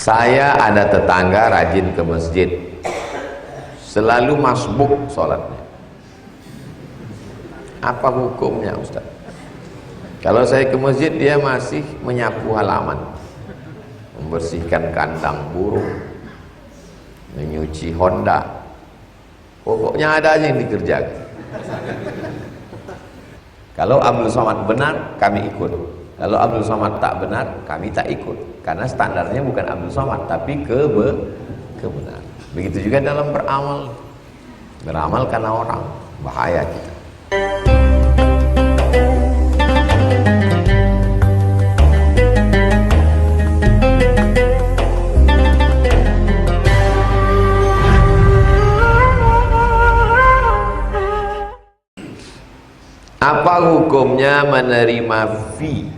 Saya ada tetangga rajin ke masjid, selalu masbuk sholatnya. Apa hukumnya Ustaz? Kalau saya ke masjid dia masih menyapu halaman, membersihkan kandang burung, menyuci Honda, pokoknya ada aja yang dikerjakan. Kalau Abdul Somad benar, kami ikut. Kalau Abdul Somad tak benar, kami tak ikut. Karena standarnya bukan Abdul Somad, tapi kebenaran. Begitu juga dalam beramal. Beramal karena orang, bahaya kita. Apa hukumnya menerima fee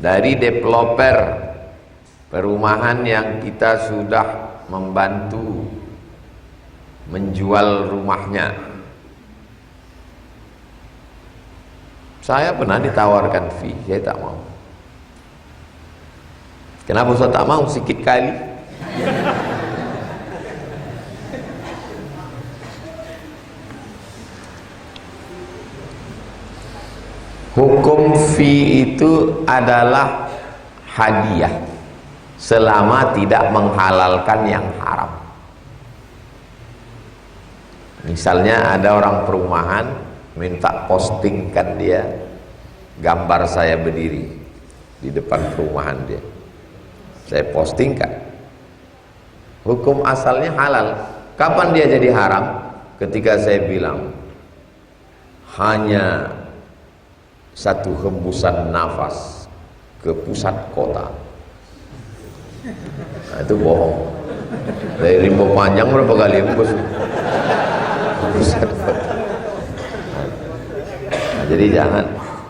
dari developer perumahan yang kita sudah membantu menjual rumahnya? Saya pernah ditawarkan fee, saya tak mau. Kenapa saya tak mau? Sikit kali. Hukum fee itu adalah hadiah selama tidak menghalalkan yang haram. Misalnya ada orang perumahan minta postingkan dia gambar saya berdiri di depan perumahan dia, saya postingkan. Hukum asalnya halal. Kapan dia jadi haram? Ketika saya bilang hanya satu hembusan nafas ke pusat kota. Nah, itu bohong. Dari Rimbo Panjang berapa kali hembus? Pusat kota. Nah, jadi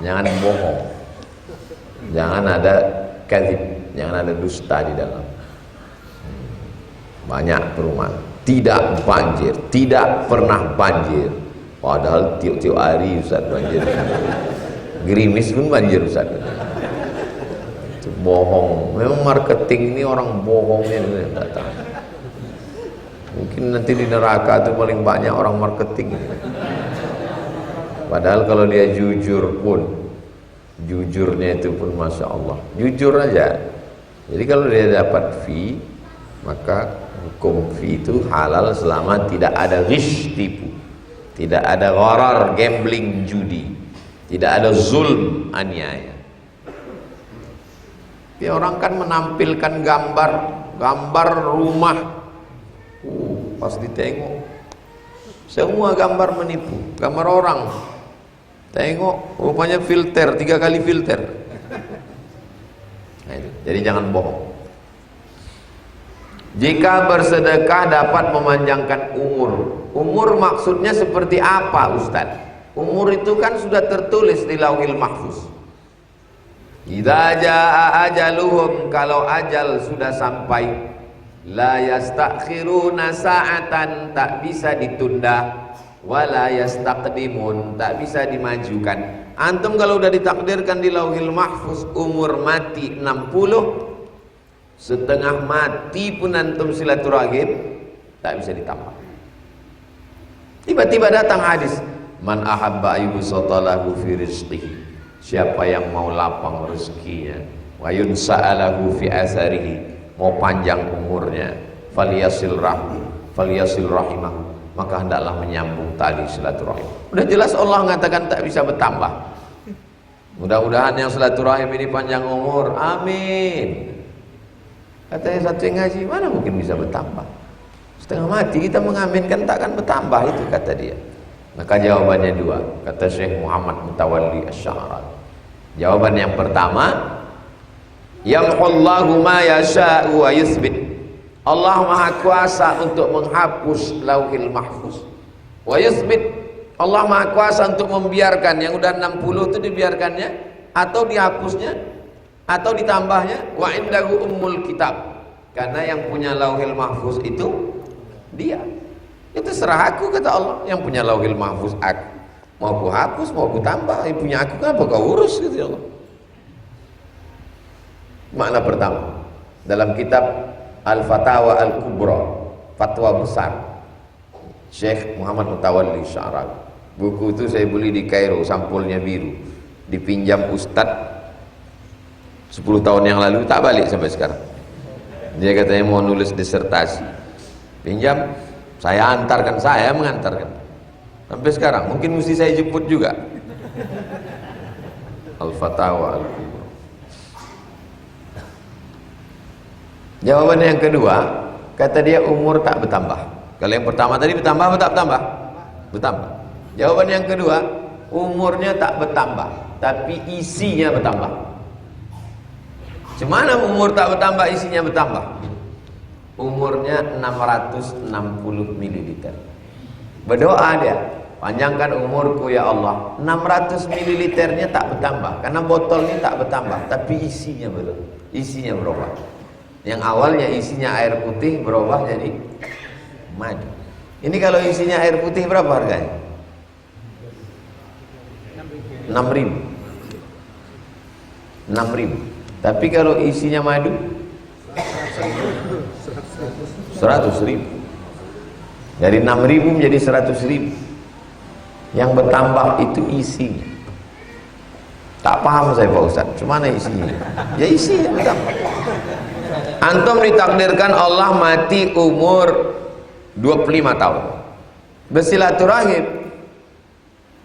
jangan bohong. Jangan ada kadzib, jangan ada dusta di dalam. Banyak perumahan tidak banjir, tidak pernah banjir. Padahal tiap-tiap hari Ustaz banjir. Gerimis pun banjir Ustaz. Itu bohong. Memang marketing ini orang bohongnya datang. Mungkin nanti di neraka itu paling banyak orang marketing. Padahal kalau dia jujur pun, jujurnya itu pun Masya Allah, jujur aja. Jadi kalau dia dapat fee, maka hukum fee itu halal selama tidak ada ghish, tipu, tidak ada gharar, gambling, judi, tidak ada zulm, aniaya. Ya, orang kan menampilkan gambar rumah, pas ditengok semua gambar menipu, gambar orang. Tengok rupanya filter, 3 kali filter. Nah, itu. Jadi jangan bohong. Jika bersedekah dapat memanjangkan umur. Umur maksudnya seperti apa Ustaz? Umur itu kan sudah tertulis di Lauhil Mahfuz. Idza jaa ajaluhum, kalau ajal sudah sampai, la yastakhiruna sa'atan, tak bisa ditunda, wala yastaqdimun, tak bisa dimajukan. Antum kalau udah ditakdirkan di Lauhil Mahfuz umur mati 60, setengah mati pun antum silaturahim, tak bisa ditambah. Tiba-tiba datang hadis, man ahabba ayyubsatalahu fi rizqihi, siapa yang mau lapang rezekinya, wa yunsa'alahu fi asarihi, mau panjang umurnya, falyasil rahimahu, maka hendaklah menyambung tali silaturahim. Udah jelas Allah mengatakan tak bisa bertambah. Mudah-mudahan yang silaturahim ini panjang umur, amin. Katanya satu yang ngaji, mana mungkin bisa bertambah? Setengah mati kita mengaminkan takkan bertambah, itu kata dia. Maka jawabannya 2, kata Syekh Muhammad Mutawalli Asy-Sya'rani. Jawaban yang pertama, yamhullahu ma yasha'u wa yuthbit. Allah Maha Kuasa untuk menghapus Lauhil Mahfuz. Wa yuthbit, Allah Maha Kuasa untuk membiarkan yang udah 60 itu dibiarkannya atau dihapusnya atau ditambahnya. Wa indahu ummul kitab, karena yang punya Lauhil Mahfuz itu dia. Itu serah aku, kata Allah, yang punya Lauhil Mahfuz aku. Mau aku hapus, mau aku tambah, yang punya aku kenapa kau urus, gitu Allah. Makna pertama. dalam kitab Al-Fatawa Al-Kubra, fatwa besar Syekh Muhammad Mutawalli Sya'rawi. Buku itu saya beli di Kairo, sampulnya biru, dipinjam Ustadz 10 tahun yang lalu, tak balik sampai sekarang. Dia katanya mau nulis disertasi, pinjam, saya antarkan, saya mengantarkan sampai sekarang. Mungkin mesti saya jemput juga. Al-Fatawa Al-Kubra. Jawaban yang kedua, kata dia umur tak bertambah. Kalau yang pertama tadi bertambah atau tak bertambah? Bertambah. Jawaban yang kedua, umurnya tak bertambah, tapi isinya bertambah. Cemana umur tak bertambah, isinya bertambah? Umurnya 660 ml. Berdoa dia, panjangkan umurku ya Allah. 600 ml-nya tak bertambah, karena botolnya tak bertambah, tapi isinya belum. Isinya berubah. Yang awalnya isinya air putih berubah jadi madu. Ini kalau isinya air putih berapa harganya? 6.000. 6.000. Tapi kalau isinya madu 100.000. Dari 6.000 menjadi 100.000. Yang bertambah itu isinya. Tak paham saya Pak Ustaz, cuma isinya? Ya isinya bertambah. Antum ditakdirkan Allah mati umur 25 tahun. Bersilaturahim,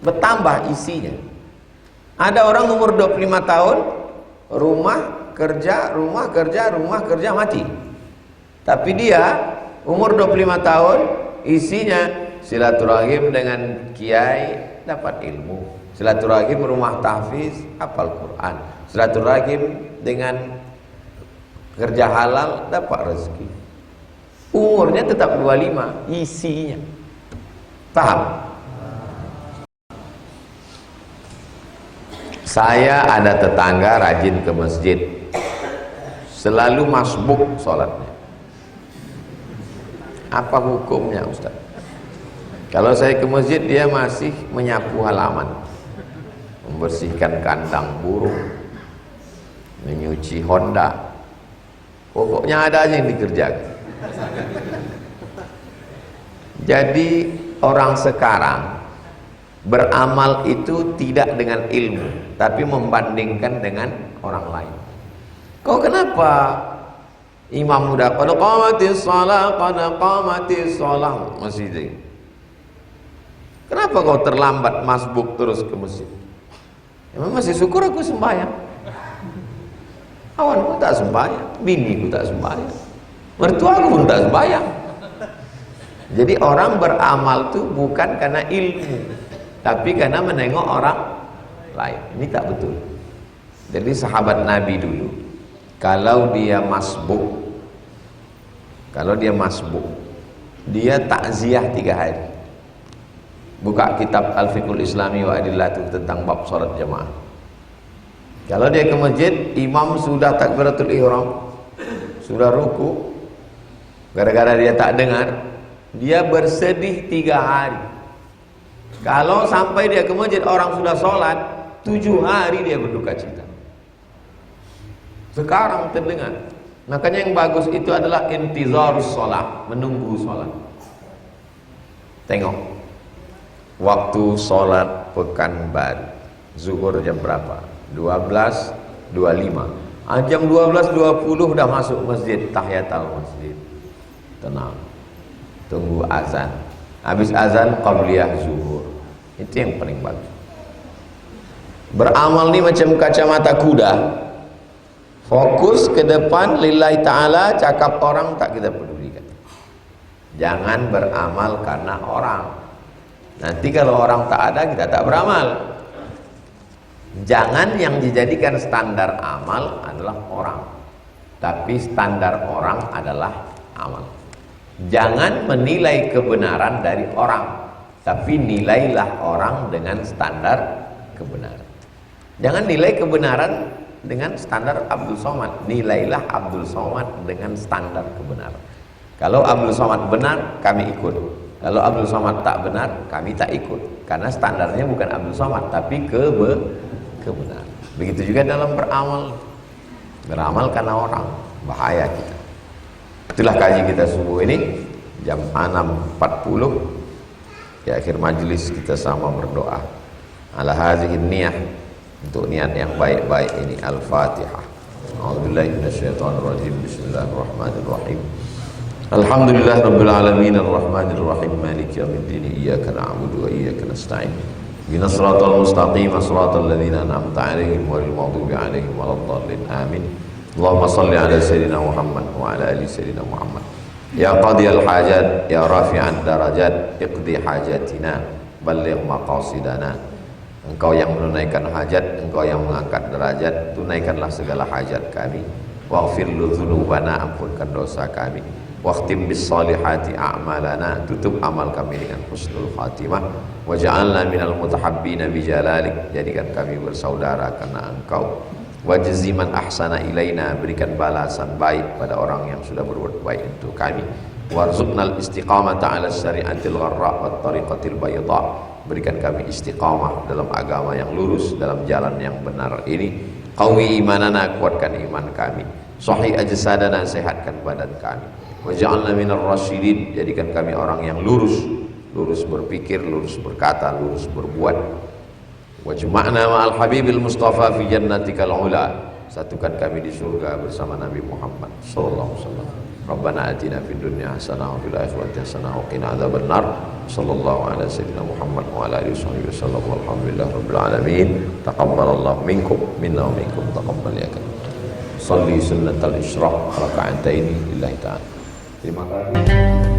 bertambah isinya. Ada orang umur 25 tahun, rumah kerja mati. Tapi dia umur 25 tahun, isinya silaturahim dengan kiai, dapat ilmu. Silaturahim rumah tahfiz, hafal Quran. Silaturahim dengan kerja halal, dapat rezeki. Umurnya tetap 25, isinya. Paham? Saya ada tetangga rajin ke masjid, selalu masbuk sholatnya. Apa hukumnya Ustaz? Kalau saya ke masjid, dia masih menyapu halaman, membersihkan kandang burung, menyuci Honda, pokoknya ada aja yang dikerjakan. Jadi orang sekarang beramal itu tidak dengan ilmu, tapi membandingkan dengan orang lain. Kau kenapa imam muda qad qamatis shalah masih itu? Kenapa kau terlambat masbuk terus ke masjid? Emang masih syukur aku sembahyang. Awanku tak sembahyang, biniku tak sembahyang, mertuaku pun tak sembahyang. Jadi orang beramal itu bukan karena ilmu, tapi karena menengok orang lain. Ini tak betul. Jadi sahabat Nabi dulu, kalau dia masbuk, dia takziah 3 hari. Buka kitab Al-Fiqhul Islami wa Adillatu tentang bab salat jamaah. Kalau dia ke masjid, imam sudah takbiratul ihram, sudah ruku, gara-gara dia tak dengar, dia bersedih 3 hari. Kalau sampai dia ke masjid, orang sudah sholat, 7 hari dia berduka cita. Sekarang terdengar. Makanya yang bagus itu adalah intizarus sholat, menunggu sholat. Tengok waktu sholat Pekanbaru, zuhur jam berapa? 12.25. Jam 12.20 udah masuk masjid, tahiyatul masjid. Tenang, tunggu azan. Habis azan qabliyah zuhur. Itu yang paling bagus. Beramal ni macam kacamata kuda, fokus ke depan lillahi ta'ala, cakap orang tak kita pedulikan. Jangan beramal karena orang. Nanti kalau orang tak ada, kita tak beramal. Jangan yang dijadikan standar amal adalah orang, tapi standar orang adalah amal. Jangan menilai kebenaran dari orang, tapi nilailah orang dengan standar kebenaran. Jangan nilai kebenaran dengan standar Abdul Somad, nilailah Abdul Somad dengan standar kebenaran. Kalau Abdul Somad benar, kami ikut. Kalau Abdul Somad tak benar, kami tak ikut. Karena standarnya bukan Abdul Somad, tapi kebenaran. Begitu juga dalam beramal. beramal karena orang, bahaya kita. Itulah kaji kita subuh ini jam 6.40. Di akhir majelis kita sama berdoa ala hadhihi niyah, untuk niat yang baik-baik ini. Al-Fatihah. A'udzubillahi minasyaitonirrajim. Bismillahirrahmanirrahim. Alhamdulillah rabbil alamin arrahmanir rahim maliki yaumiddin iyyaka na'budu wa iyyaka nasta'in ihdinas siratal mustaqim siratal ladzina an'amta 'alaihim ghairil maghdubi 'alaihim waladdallin amin. Allahumma shalli ala sayyidina Muhammad wa ala ali sayyidina Muhammad. Ya qadiyal hajat ya rafi'ad darajat iqdi hajatina balligh maqasidana. Engkau yang menunaikan hajat, engkau yang mengangkat derajat, tunaikanlah segala hajat kami. Waghfir dzunubana, ampunkan dosa kami. Waqtim bis salihati a'malana, tutup amal kami dengan husnul khatimah. Waj'alna minal mutahabbina bi jalalik, jadikan kami bersaudara karena engkau. Wajzi man ahsana ilaina, berikan balasan baik pada orang yang sudah berbuat baik untuk kami. Warzuqnal istiqamata 'ala syari'atil gharra wat tariqatil bayda, berikan kami istiqamah dalam agama yang lurus, dalam jalan yang benar ini. Qawi imanana, kuatkan iman kami. Sahih ajsadana, sehatkan badan kami. Waj'alna minar rasyidin, jadikan kami orang yang lurus, lurus berpikir, lurus berkata, lurus berbuat. Wajma'na ma'al habibil mustafa fi jannatikal ula, satukan kami di surga bersama Nabi Muhammad sallallahu alaihi wasallam. Rabbana atina fid dunya hasanah wa fil akhirati hasanah wa qina adzabannar. Sallallahu ala sayyidina Muhammad wa ala alihi wasallam. Walhamdulillahi rabbil alamin. Taqabbalallahu minkum minna wa minkum taqabbal ya karim. Shalli sunnatal isyraq raka'ataini lillahi ta'ala. Terima kasih.